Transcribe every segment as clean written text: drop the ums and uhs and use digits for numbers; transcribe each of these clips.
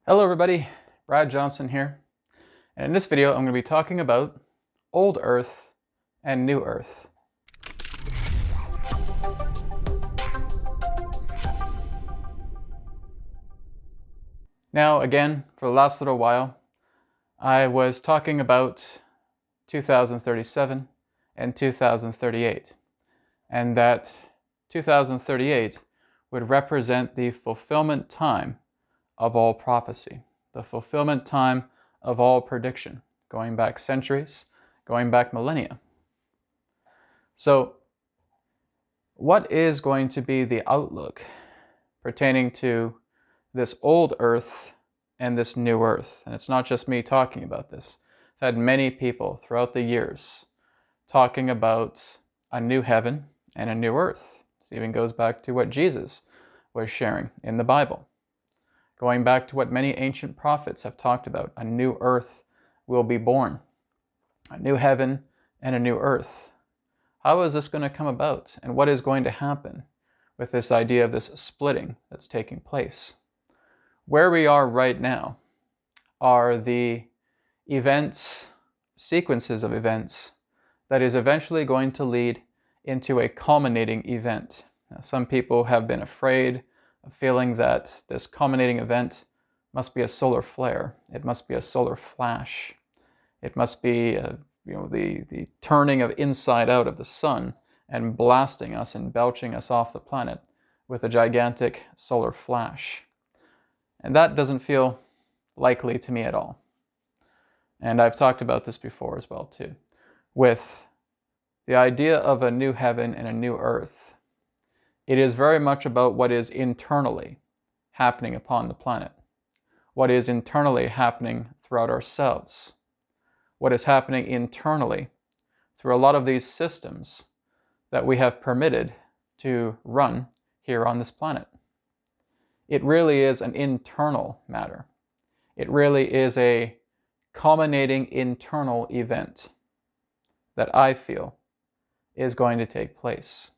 Hello everybody, Brad Johnson here, and in this video I'm going to be talking about Old Earth and New Earth. Now again, for the last little while, I was talking about 2037 and 2038, and that 2038 would represent the fulfillment time of all prophecy, the fulfillment time of all prediction, going back centuries, going back millennia. So, what is going to be the outlook pertaining to this old earth and this new earth? And it's not just me talking about this. I've had many people throughout the years talking about a new heaven and a new earth. This even goes back to what Jesus was sharing in the Bible. Going back to what many ancient prophets have talked about, a new earth will be born, a new heaven and a new earth. How is this going to come about, and what is going to happen with this idea of this splitting that's taking place? Where we are right now are the events, sequences of events, that is eventually going to lead into a culminating event. Now, some people have been afraid of feeling that this culminating event must be a solar flare. It must be a solar flash. It must be the turning of inside out of the sun and blasting us and belching us off the planet with a gigantic solar flash. And that doesn't feel likely to me at all. And I've talked about this before as well too. With the idea of a new heaven and a new earth, it is very much about what is internally happening upon the planet, what is internally happening throughout ourselves, what is happening internally through a lot of these systems that we have permitted to run here on this planet. It really is an internal matter. It really is a culminating internal event that I feel is going to take place.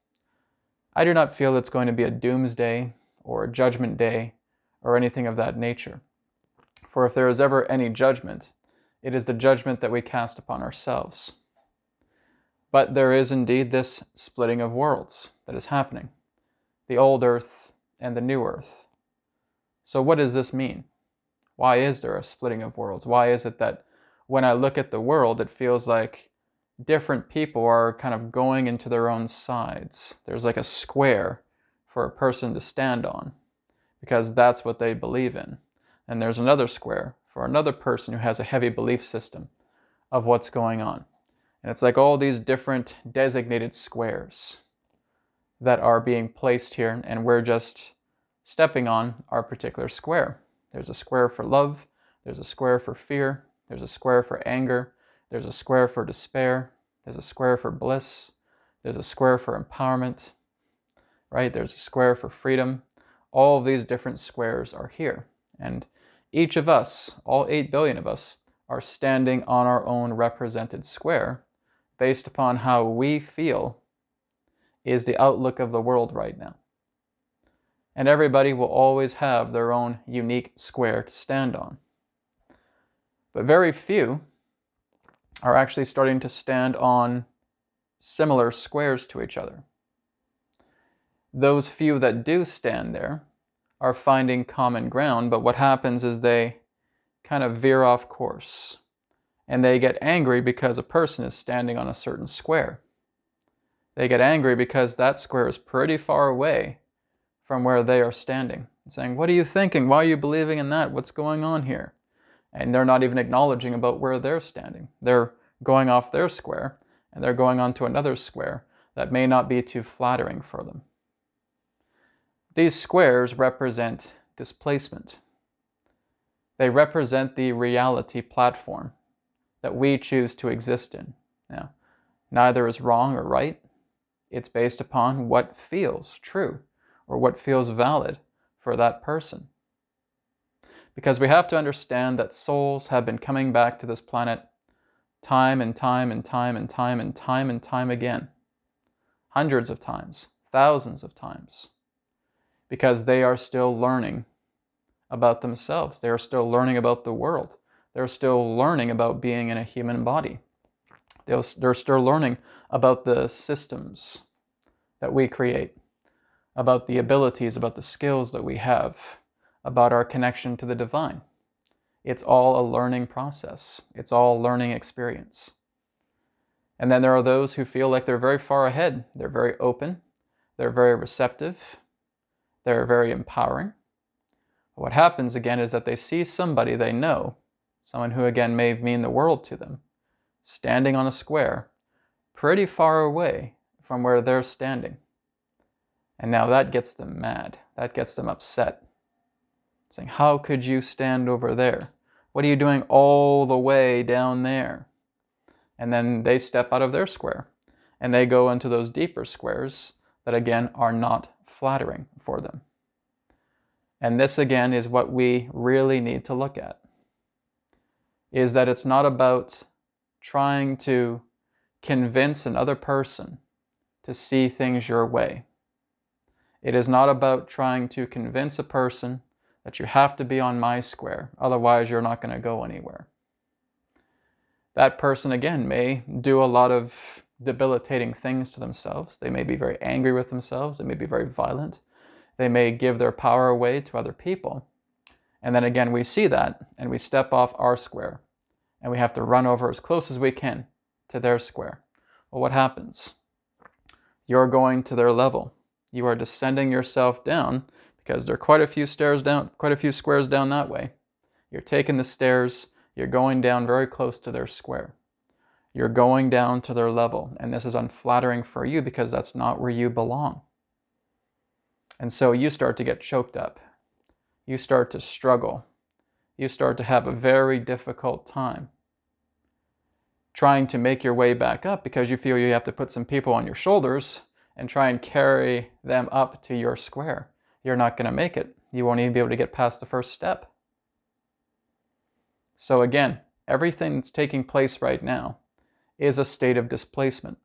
I do not feel it's going to be a doomsday or a judgment day or anything of that nature. For if there is ever any judgment, it is the judgment that we cast upon ourselves. But there is indeed this splitting of worlds that is happening, the old earth and the new earth. So what does this mean? Why is there a splitting of worlds? Why is it that when I look at the world, it feels like different people are kind of going into their own sides? There's like a square for a person to stand on because that's what they believe in. And there's another square for another person who has a heavy belief system of what's going on. And it's like all these different designated squares that are being placed here, and we're just stepping on our particular square. There's a square for love, there's a square for fear, there's a square for anger, there's a square for despair, there's a square for bliss, there's a square for empowerment, right? There's a square for freedom. All of these different squares are here. And each of us, all 8 billion of us, are standing on our own represented square based upon how we feel is the outlook of the world right now. And everybody will always have their own unique square to stand on. But very few are actually starting to stand on similar squares to each other. Those few that do stand there are finding common ground, but what happens is they kind of veer off course, and they get angry because a person is standing on a certain square. They get angry because that square is pretty far away from where they are standing, saying, "What are you thinking? Why are you believing in that? What's going on here?" And they're not even acknowledging about where they're standing. They're going off their square, and they're going on to another square that may not be too flattering for them. These squares represent displacement. They represent the reality platform that we choose to exist in. Now, neither is wrong or right. It's based upon what feels true or what feels valid for that person. Because we have to understand that souls have been coming back to this planet time and time and time and time and time and time again. Hundreds of times, thousands of times. Because they are still learning about themselves. They are still learning about the world. They're still learning about being in a human body. They're still learning about the systems that we create, about the abilities, about the skills that we have, about our connection to the divine. It's all a learning process. It's all a learning experience. And then there are those who feel like they're very far ahead. They're very open. They're very receptive. They're very empowering. What happens again is that they see somebody they know, someone who again may mean the world to them, standing on a square pretty far away from where they're standing. And now that gets them mad. That gets them upset. Saying, how could you stand over there? What are you doing all the way down there? And then they step out of their square and they go into those deeper squares that again are not flattering for them. And this again is what we really need to look at, is that it's not about trying to convince another person to see things your way. It is not about trying to convince a person that you have to be on my square, otherwise you're not going to go anywhere. That person, again, may do a lot of debilitating things to themselves. They may be very angry with themselves. They may be very violent. They may give their power away to other people. And then again, we see that and we step off our square and we have to run over as close as we can to their square. Well, what happens? You're going to their level. You are descending yourself down because there are quite a few stairs down, quite a few squares down that way. You're taking the stairs, you're going down very close to their square. You're going down to their level, and this is unflattering for you because that's not where you belong. And so you start to get choked up. You start to struggle. You start to have a very difficult time trying to make your way back up because you feel you have to put some people on your shoulders and try and carry them up to your square. You're not going to make it. You won't even be able to get past the first step. So again, everything that's taking place right now is a state of displacement.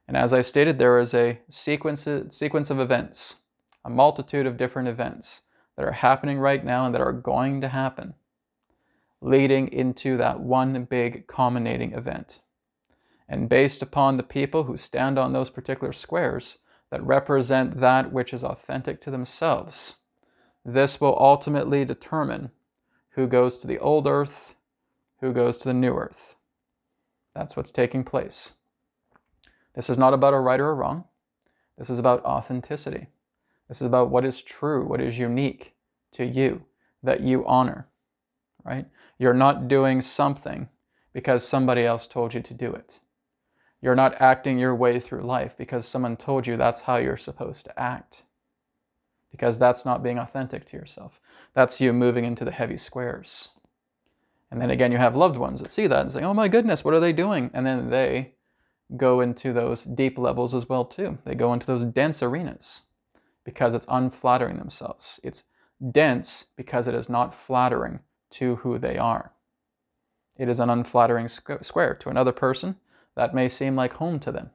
And as I stated, there is a sequence of events, a multitude of different events that are happening right now and that are going to happen, leading into that one big culminating event. And based upon the people who stand on those particular squares that represent that which is authentic to themselves, this will ultimately determine who goes to the old earth, who goes to the new earth. That's what's taking place. This is not about a right or a wrong. This is about authenticity. This is about what is true, what is unique to you, that you honor, right? You're not doing something because somebody else told you to do it. You're not acting your way through life because someone told you that's how you're supposed to act. Because that's not being authentic to yourself. That's you moving into the heavy squares. And then again, you have loved ones that see that and say, oh my goodness, what are they doing? And then they go into those deep levels as well too. They go into those dense arenas because it's unflattering themselves. It's dense because it is not flattering to who they are. It is an unflattering square. To another person, that may seem like home to them.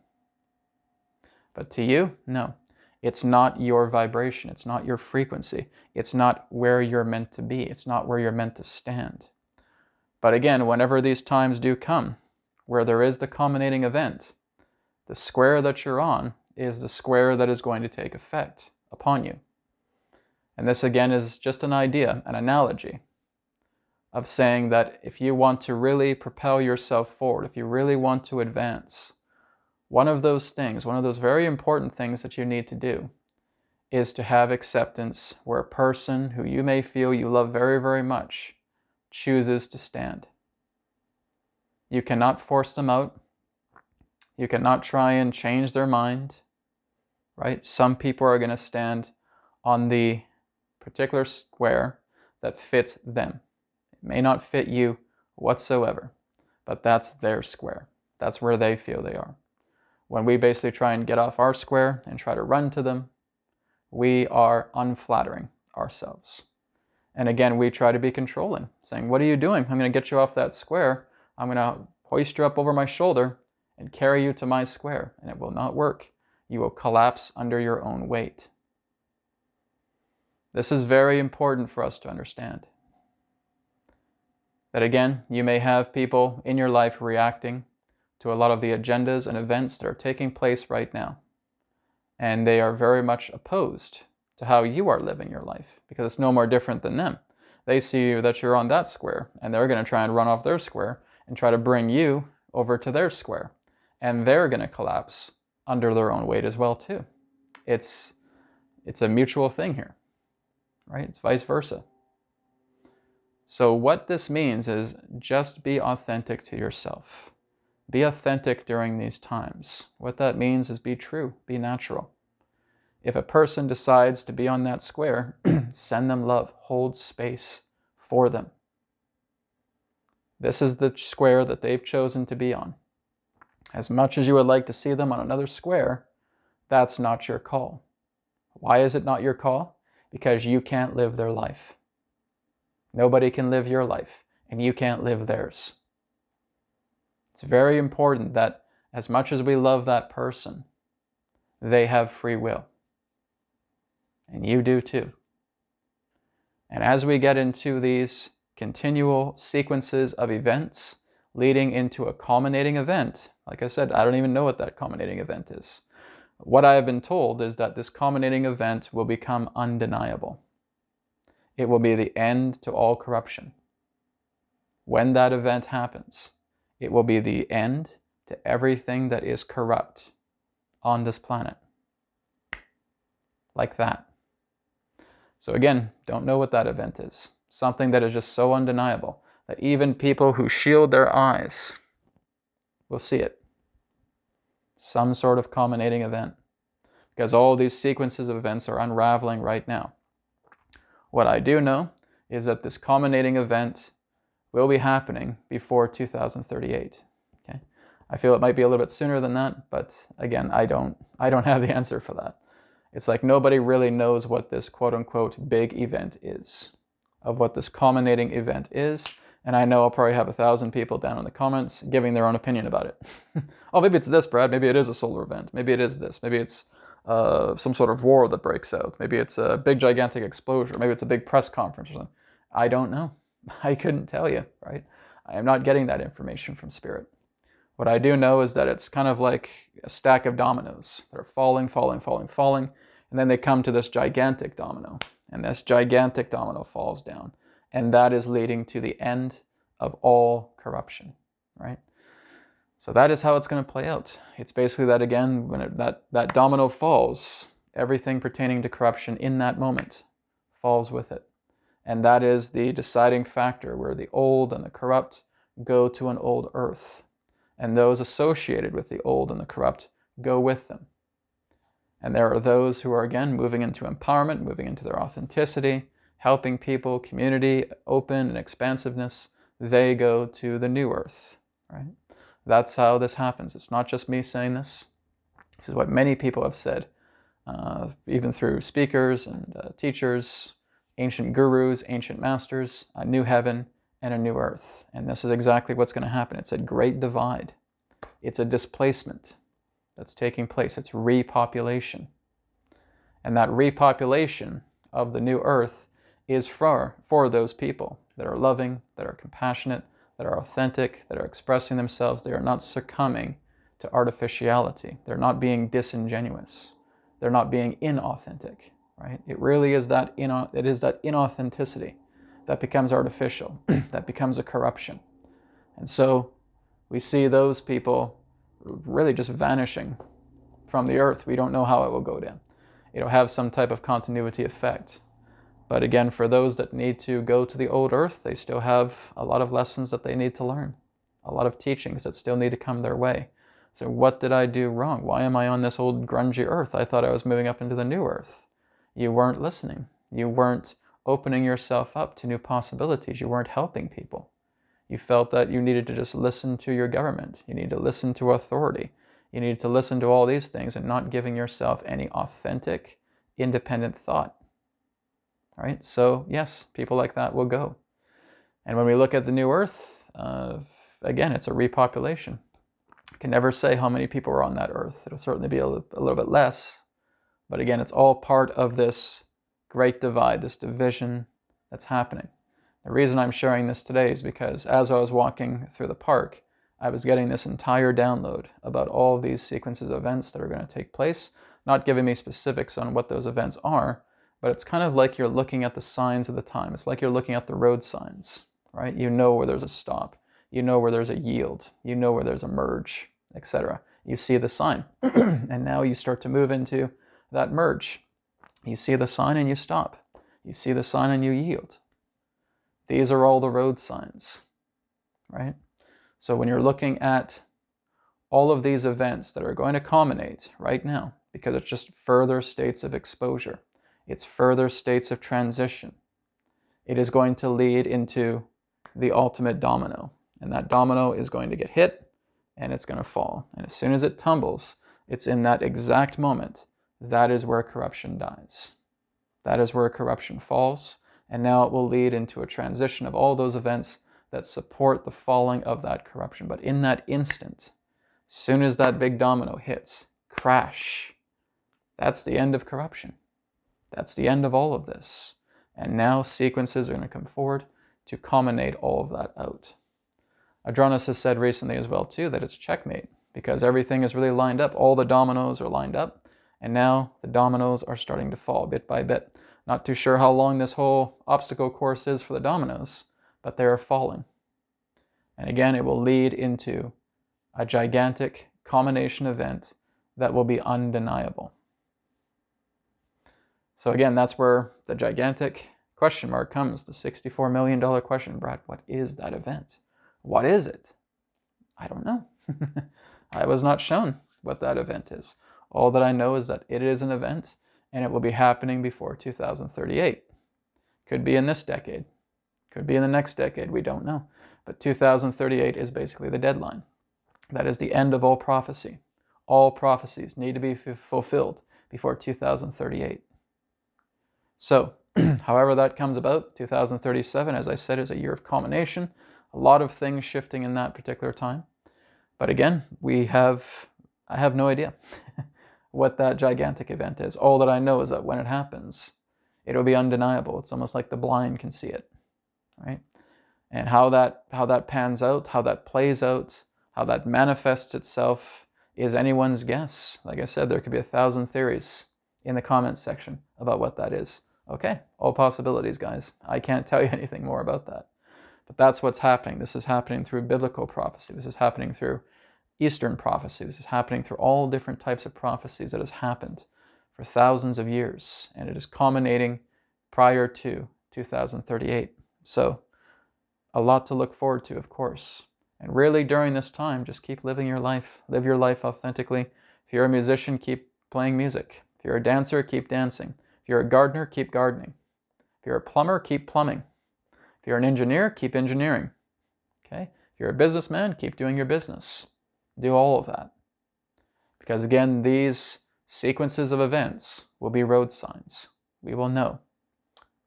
But to you, no. It's not your vibration. It's not your frequency. It's not where you're meant to be. It's not where you're meant to stand. But again, whenever these times do come, where there is the culminating event, the square that you're on is the square that is going to take effect upon you. And this again is just an idea, an analogy of saying that if you want to really propel yourself forward, if you really want to advance, one of those things, one of those very important things that you need to do is to have acceptance where a person who you may feel you love very, very much chooses to stand. You cannot force them out. You cannot try and change their mind, right? Some people are going to stand on the particular square that fits them. It may not fit you whatsoever, but that's their square. That's where they feel they are. When we basically try and get off our square and try to run to them, we are unflattering ourselves. And again, we try to be controlling, saying, what are you doing? I'm going to get you off that square. I'm going to hoist you up over my shoulder and carry you to my square. And it will not work. You will collapse under your own weight. This is very important for us to understand. That again, you may have people in your life reacting to a lot of the agendas and events that are taking place right now. And they are very much opposed to how you are living your life, because it's no more different than them. They see that you're on that square, and they're going to try and run off their square and try to bring you over to their square. And they're going to collapse under their own weight as well too. It's a mutual thing here, right? It's vice versa. So what this means is just be authentic to yourself. Be authentic during these times. What that means is be true, be natural. If a person decides to be on that square, send them love, hold space for them. This is the square that they've chosen to be on. As much as you would like to see them on another square, that's not your call. Why is it not your call? Because you can't live their life. Nobody can live your life, and you can't live theirs. It's very important that as much as we love that person, they have free will. And you do too. And as we get into these continual sequences of events leading into a culminating event, like I said, I don't even know what that culminating event is. What I have been told is that this culminating event will become undeniable. It will be the end to all corruption. When that event happens, it will be the end to everything that is corrupt on this planet. Like that. So again, don't know what that event is. Something that is just so undeniable that even people who shield their eyes will see it. Some sort of culminating event. Because all these sequences of events are unraveling right now. What I do know is that this culminating event will be happening before 2038. Okay? I feel it might be a little bit sooner than that, but again, I don't have the answer for that. It's like nobody really knows what this quote-unquote big event is, of what this culminating event is, and I know I'll probably have 1,000 people down in the comments giving their own opinion about it. Oh, maybe it's this, Brad. Maybe it is a solar event. Maybe it is this. Maybe it's some sort of war that breaks out. Maybe it's a big gigantic explosion. Maybe it's a big press conference or something. I don't know. I couldn't tell you, right? I am not getting that information from Spirit. What I do know is that it's kind of like a stack of dominoes that are falling, and then they come to this gigantic domino, and this gigantic domino falls down, and that is leading to the end of all corruption, right? So that is how it's going to play out. It's basically that again, when that domino falls, everything pertaining to corruption in that moment falls with it. And that is the deciding factor where the old and the corrupt go to an old earth. And those associated with the old and the corrupt go with them. And there are those who are again moving into empowerment, moving into their authenticity, helping people, community, open and expansiveness. They go to the new earth, right? That's how this happens. It's not just me saying this. This is what many people have said, even through speakers and teachers, ancient gurus, ancient masters, a new heaven and a new earth. And this is exactly what's going to happen. It's a great divide. It's a displacement that's taking place. It's repopulation. And that repopulation of the new earth is for those people that are loving, that are compassionate, that are authentic, that are expressing themselves. They are not succumbing to artificiality. They're not being disingenuous. They're not being inauthentic, right? It really is that inauthenticity that becomes artificial, that becomes a corruption. And so we see those people really just vanishing from the earth. We don't know how it will go down. It'll have some type of continuity effect. But again, for those that need to go to the old earth, they still have a lot of lessons that they need to learn, a lot of teachings that still need to come their way. So what did I do wrong? Why am I on this old grungy earth? I thought I was moving up into the new earth. You weren't listening. You weren't opening yourself up to new possibilities. You weren't helping people. You felt that you needed to just listen to your government. You need to listen to authority. You need to listen to all these things and not giving yourself any authentic, independent thought. Right? So yes, people like that will go. And when we look at the new earth, again, it's a repopulation. I can never say how many people are on that earth. It'll certainly be a little bit less. But again, it's all part of this great divide, this division that's happening. The reason I'm sharing this today is because as I was walking through the park, I was getting this entire download about all of these sequences of events that are going to take place, not giving me specifics on what those events are, but it's kind of like you're looking at the signs of the time. It's like you're looking at the road signs, right? You know where there's a stop. You know where there's a yield. You know where there's a merge, etc. You see the sign, and now you start to move into that merge. You see the sign and you stop. You see the sign and you yield. These are all the road signs, right? So when you're looking at all of these events that are going to culminate right now, because it's just further states of exposure, it's further states of transition, it is going to lead into the ultimate domino. And that domino is going to get hit and it's going to fall. And as soon as it tumbles, it's in that exact moment, that is where corruption dies. That is where corruption falls. And now it will lead into a transition of all those events that support the falling of that corruption. But in that instant, as soon as that big domino hits, crash, that's the end of corruption. That's the end of all of this. And now sequences are going to come forward to culminate all of that out. Adronis has said recently as well too that it's checkmate, because everything is really lined up. All the dominoes are lined up, and now the dominoes are starting to fall bit by bit. Not too sure how long this whole obstacle course is for the dominoes, but they are falling. And again, it will lead into a gigantic culmination event that will be undeniable. So again, that's where the gigantic question mark comes, the $64 million question. Brad, what is that event? What is it? I don't know. I was not shown what that event is. All that I know is that it is an event and it will be happening before 2038. Could be in this decade. Could be in the next decade. We don't know. But 2038 is basically the deadline. That is the end of all prophecy. All prophecies need to be fulfilled before 2038. So, however that comes about, 2037, as I said, is a year of culmination. A lot of things shifting in that particular time. But again, I have no idea what that gigantic event is. All that I know is that when it happens, it'll be undeniable. It's almost like the blind can see it, right? And how that pans out, how that plays out, how that manifests itself is anyone's guess. Like I said, there could be 1,000 theories in the comments section about what that is. Okay, all possibilities, guys. I can't tell you anything more about that. But that's what's happening. This is happening through biblical prophecy. This is happening through Eastern prophecy. This is happening through all different types of prophecies that has happened for thousands of years. And it is culminating prior to 2038. So a lot to look forward to, of course. And really during this time, just keep living your life. Live your life authentically. If you're a musician, keep playing music. If you're a dancer, keep dancing. If you're a gardener, keep gardening. If you're a plumber, keep plumbing. If you're an engineer, keep engineering. Okay? If you're a businessman, keep doing your business. Do all of that. Because again, these sequences of events will be road signs. We will know.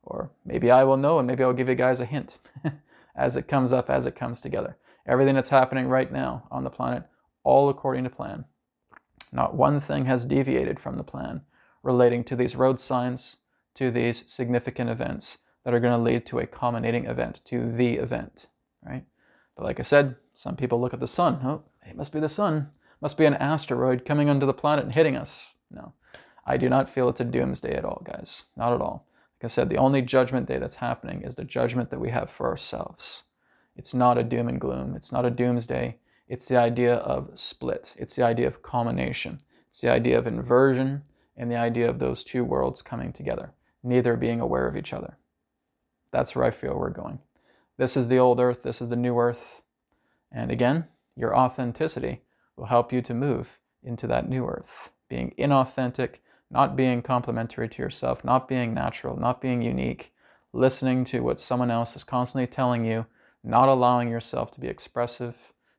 Or maybe I will know, and maybe I'll give you guys a hint as it comes up, as it comes together. Everything that's happening right now on the planet, all according to plan. Not one thing has deviated from the plan relating to these road signs, to these significant events that are going to lead to a culminating event, to the event, right? But like I said, some people look at the sun. Oh, it must be the sun. Must be an asteroid coming onto the planet and hitting us. No, I do not feel it's a doomsday at all, guys. Not at all. Like I said, the only judgment day that's happening is the judgment that we have for ourselves. It's not a doom and gloom. It's not a doomsday. It's the idea of split. It's the idea of culmination. It's the idea of inversion and the idea of those two worlds coming together, neither being aware of each other. That's where I feel we're going. This is the old earth. This is the new earth. And again, your authenticity will help you to move into that new earth. Being inauthentic, not being complementary to yourself, not being natural, not being unique, listening to what someone else is constantly telling you, not allowing yourself to be expressive,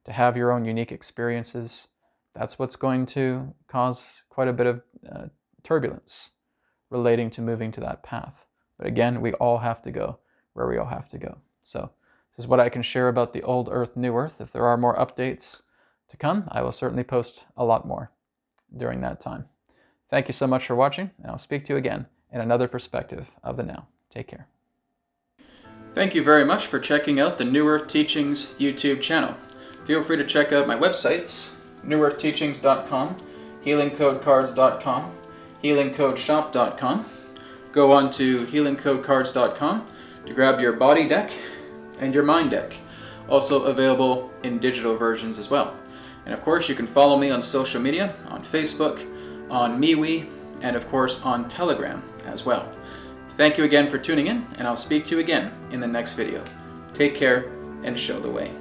to have your own unique experiences. That's what's going to cause quite a bit of turbulence relating to moving to that path. But again, we all have to go where we all have to go. So this is what I can share about the old earth, new earth. If there are more updates to come, I will certainly post a lot more during that time. Thank you so much for watching, and I'll speak to you again and another perspective of the now. Take care. Thank you very much for checking out the New Earth Teachings YouTube channel. Feel free to check out my websites, newearthteachings.com, healingcodecards.com, healingcodeshop.com. Go on to healingcodecards.com to grab your body deck and your mind deck, also available in digital versions as well. And of course, you can follow me on social media, on Facebook, on MeWe, and of course on Telegram as well. Thank you again for tuning in, and I'll speak to you again in the next video. Take care and show the way.